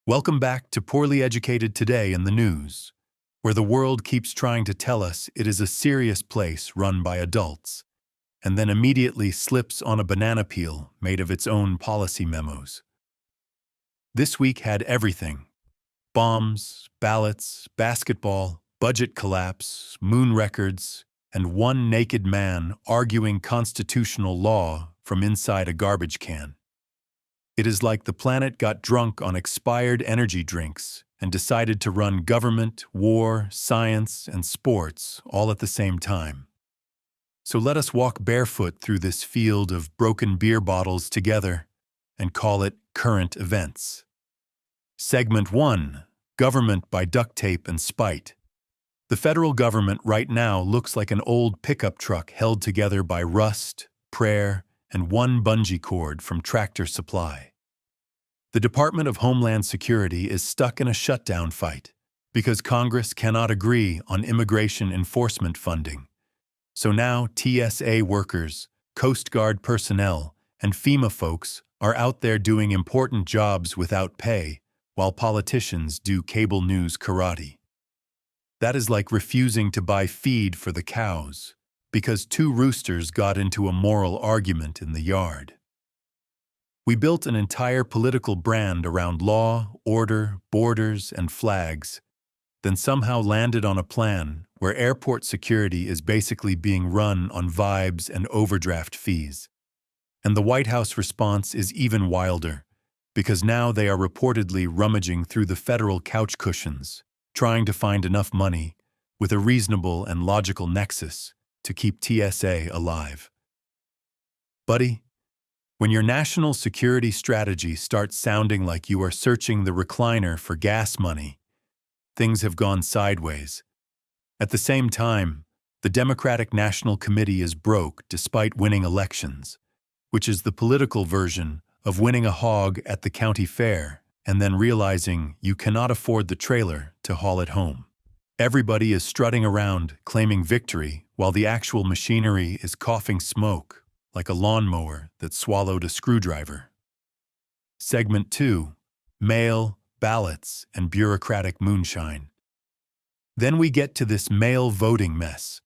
Welcome back to Poorly Educated Today in the News, where the world keeps trying to tell us it is a serious place run by adults, and then immediately slips on a banana peel made of its own policy memos. This week had everything: bombs, ballots, basketball, budget collapse, moon records, and one naked man arguing constitutional law from inside a garbage can. It is like the planet got drunk on expired energy drinks and decided to run government, war, science, and sports all at the same time. So let us walk barefoot through this field of broken beer bottles together and call it Current Events. Segment 1: Government by Duct Tape and Spite. The federal government right now looks like an old pickup truck held together by rust, prayer, and one bungee cord from Tractor Supply. The Department of Homeland Security is stuck in a shutdown fight because Congress cannot agree on immigration enforcement funding. So now TSA workers, Coast Guard personnel, and FEMA folks are out there doing important jobs without pay while politicians do cable news karate. That is like refusing to buy feed for the cows because two roosters got into a moral argument in the yard. We built an entire political brand around law, order, borders, and flags, then somehow landed on a plan where airport security is basically being run on vibes and overdraft fees. And the White House response is even wilder, because now they are reportedly rummaging through the federal couch cushions, trying to find enough money with a reasonable and logical nexus to keep TSA alive. Buddy, when your national security strategy starts sounding like you are searching the recliner for gas money, things have gone sideways. At the same time, the Democratic National Committee is broke despite winning elections, which is the political version of winning a hog at the county fair and then realizing you cannot afford the trailer to haul it home. Everybody is strutting around claiming victory while the actual machinery is coughing smoke like a lawnmower that swallowed a screwdriver. Segment 2: Mail, ballots, and bureaucratic moonshine. Then we get to this mail voting mess,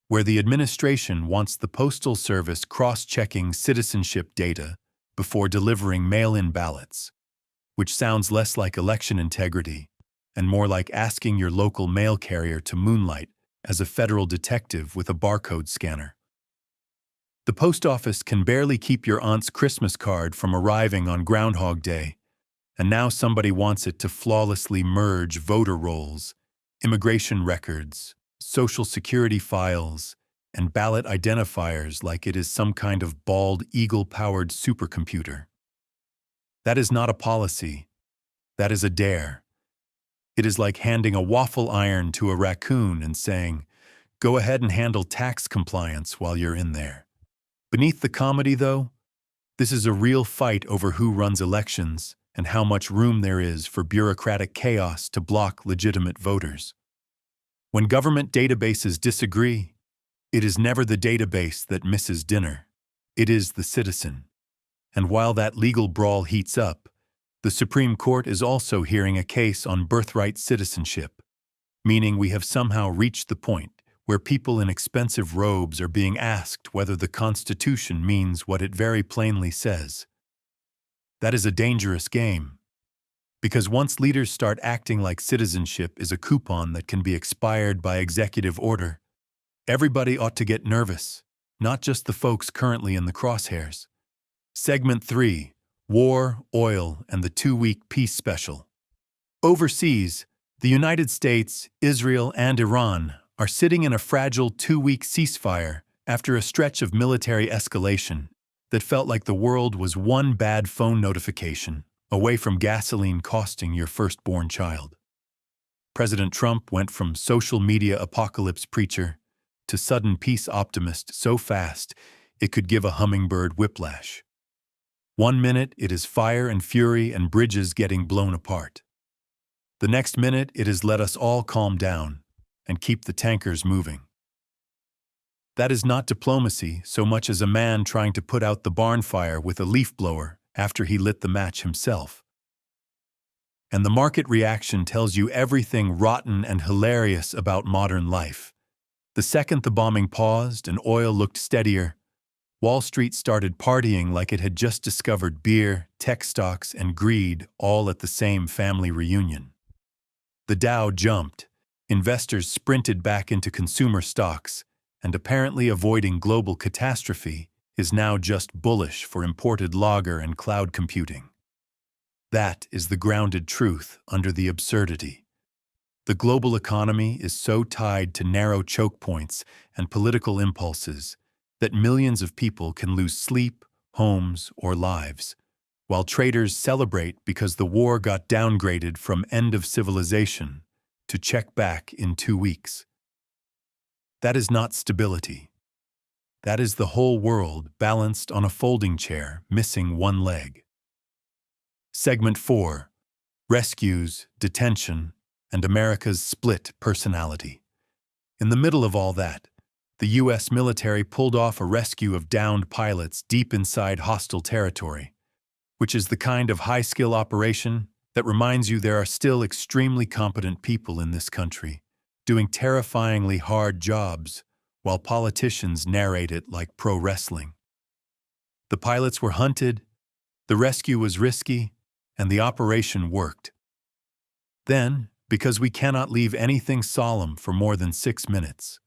where the administration wants the Postal Service cross-checking citizenship data before delivering mail-in ballots, which sounds less like election integrity and more like asking your local mail carrier to moonlight as a federal detective with a barcode scanner. The post office can barely keep your aunt's Christmas card from arriving on Groundhog Day, and now somebody wants it to flawlessly merge voter rolls, immigration records, social security files, and ballot identifiers like it is some kind of bald eagle-powered supercomputer. That is not a policy. That is a dare. It is like handing a waffle iron to a raccoon and saying, "Go ahead and handle tax compliance while you're in there." Beneath the comedy, though, this is a real fight over who runs elections and how much room there is for bureaucratic chaos to block legitimate voters. When government databases disagree, it is never the database that misses dinner. It is the citizen. And while that legal brawl heats up, the Supreme Court is also hearing a case on birthright citizenship, meaning we have somehow reached the point where people in expensive robes are being asked whether the Constitution means what it very plainly says. That is a dangerous game, because once leaders start acting like citizenship is a coupon that can be expired by executive order, everybody ought to get nervous, not just the folks currently in the crosshairs. Segment 3: War, Oil, and the 2-week peace special. Overseas, the United States, Israel, and Iran are sitting in a fragile 2-week ceasefire after a stretch of military escalation that felt like the world was one bad phone notification away from gasoline costing your firstborn child. President Trump went from social media apocalypse preacher to sudden peace optimist so fast it could give a hummingbird whiplash. One minute it is fire and fury and bridges getting blown apart. The next minute it is let us all calm down and keep the tankers moving. That is not diplomacy so much as a man trying to put out the barn fire with a leaf blower after he lit the match himself. And the market reaction tells you everything rotten and hilarious about modern life. The second the bombing paused and oil looked steadier, Wall Street started partying like it had just discovered beer, tech stocks, and greed all at the same family reunion. The Dow jumped, investors sprinted back into consumer stocks, and apparently avoiding global catastrophe is now just bullish for imported lager and cloud computing. That is the grounded truth under the absurdity. The global economy is so tied to narrow choke points and political impulses that millions of people can lose sleep, homes, or lives, while traders celebrate because the war got downgraded from end of civilization to check back in 2 weeks. That is not stability. That is the whole world balanced on a folding chair, missing one leg. Segment 4. Rescues, Detention, and America's Split Personality. In the middle of all that, the U.S. military pulled off a rescue of downed pilots deep inside hostile territory, which is the kind of high-skill operation that reminds you there are still extremely competent people in this country doing terrifyingly hard jobs while politicians narrate it like pro wrestling. The pilots were hunted, the rescue was risky, and the operation worked. Then, because we cannot leave anything solemn for more than 6 minutes,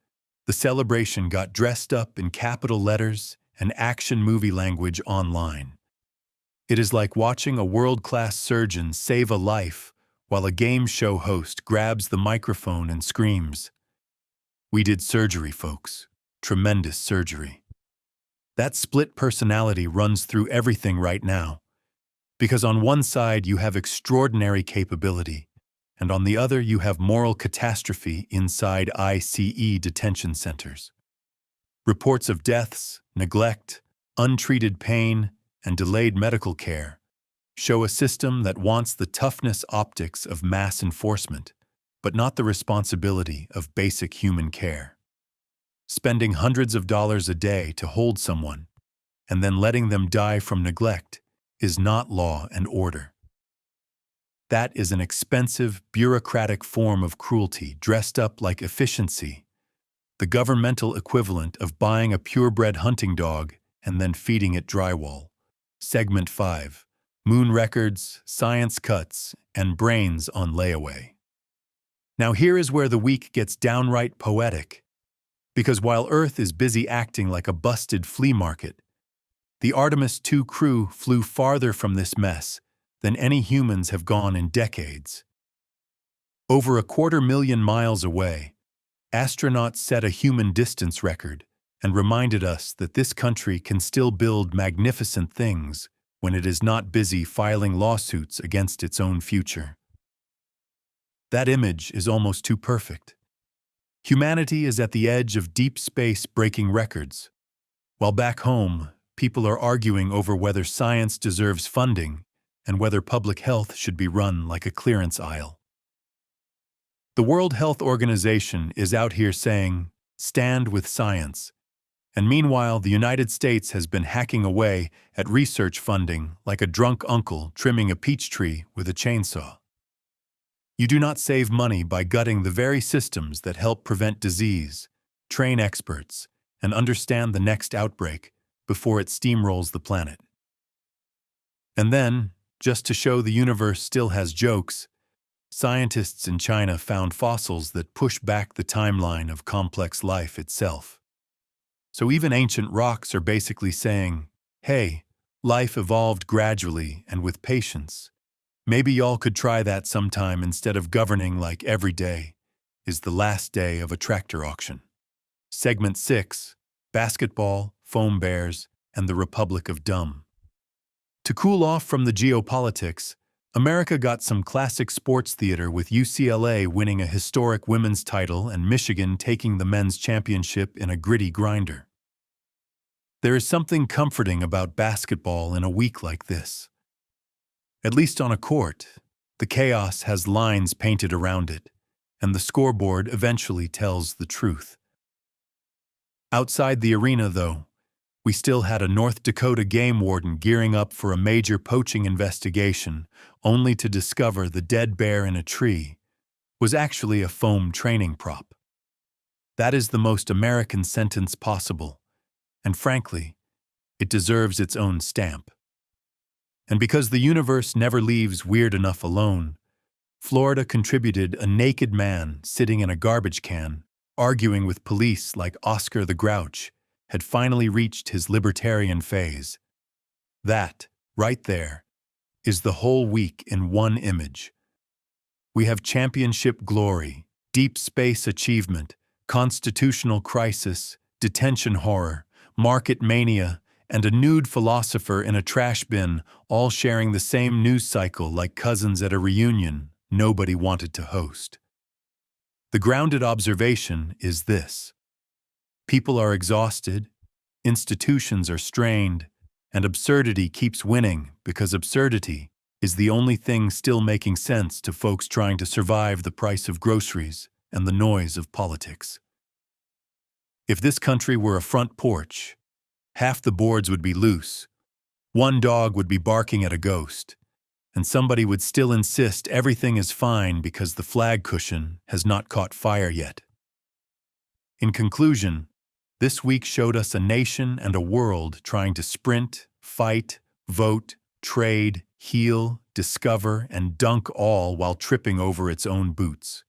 the celebration got dressed up in capital letters and action movie language online. It is like watching a world-class surgeon save a life while a game show host grabs the microphone and screams, "We did surgery, folks. Tremendous surgery." That split personality runs through everything right now, because on one side you have extraordinary capability, and on the other you have moral catastrophe inside ICE detention centers. Reports of deaths, neglect, untreated pain, and delayed medical care show a system that wants the toughness optics of mass enforcement, but not the responsibility of basic human care. Spending hundreds of dollars a day to hold someone, and then letting them die from neglect, is not law and order. That is an expensive, bureaucratic form of cruelty dressed up like efficiency, the governmental equivalent of buying a purebred hunting dog and then feeding it drywall. Segment 5. Moon records, science cuts, and brains on layaway. Now here is where the week gets downright poetic, because while Earth is busy acting like a busted flea market, the Artemis II crew flew farther from this mess than any humans have gone in decades. Over 250,000 miles away, astronauts set a human distance record and reminded us that this country can still build magnificent things when it is not busy filing lawsuits against its own future. That image is almost too perfect. Humanity is at the edge of deep space breaking records, while back home, people are arguing over whether science deserves funding and whether public health should be run like a clearance aisle. The World Health Organization is out here saying, "Stand with science," and meanwhile the United States has been hacking away at research funding like a drunk uncle trimming a peach tree with a chainsaw. You do not save money by gutting the very systems that help prevent disease, train experts, and understand the next outbreak before it steamrolls the planet. And then, just to show the universe still has jokes, scientists in China found fossils that push back the timeline of complex life itself. So even ancient rocks are basically saying, hey, life evolved gradually and with patience. Maybe y'all could try that sometime instead of governing like every day is the last day of a tractor auction. Segment 6. Basketball, Foam Bears, and the Republic of Dumb. To cool off from the geopolitics, America got some classic sports theater with UCLA winning a historic women's title and Michigan taking the men's championship in a gritty grinder. There is something comforting about basketball in a week like this. At least on a court, the chaos has lines painted around it, and the scoreboard eventually tells the truth. Outside the arena, though, We still had a North Dakota game warden gearing up for a major poaching investigation, only to discover the dead bear in a tree was actually a foam training prop. That is the most American sentence possible, and frankly, it deserves its own stamp. And because the universe never leaves weird enough alone, Florida contributed a naked man sitting in a garbage can, arguing with police like Oscar the Grouch, had finally reached his libertarian phase. That, right there, is the whole week in one image. We have championship glory, deep space achievement, constitutional crisis, detention horror, market mania, and a nude philosopher in a trash bin, all sharing the same news cycle like cousins at a reunion nobody wanted to host. The grounded observation is this: people are exhausted, institutions are strained, and absurdity keeps winning because absurdity is the only thing still making sense to folks trying to survive the price of groceries and the noise of politics. If this country were a front porch, half the boards would be loose, one dog would be barking at a ghost, and somebody would still insist everything is fine because the flag cushion has not caught fire yet. In conclusion, this week showed us a nation and a world trying to sprint, fight, vote, trade, heal, discover, and dunk all while tripping over its own boots.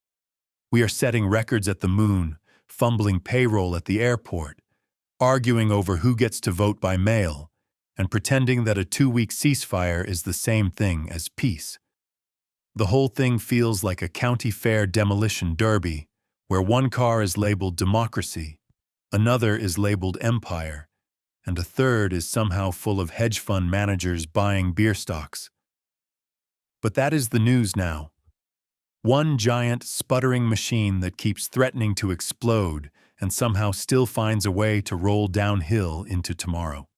We are setting records at the moon, fumbling payroll at the airport, arguing over who gets to vote by mail, and pretending that a 2-week ceasefire is the same thing as peace. The whole thing feels like a county fair demolition derby, where one car is labeled democracy, another is labeled empire, and a third is somehow full of hedge fund managers buying beer stocks. But that is the news now. One giant, sputtering machine that keeps threatening to explode and somehow still finds a way to roll downhill into tomorrow.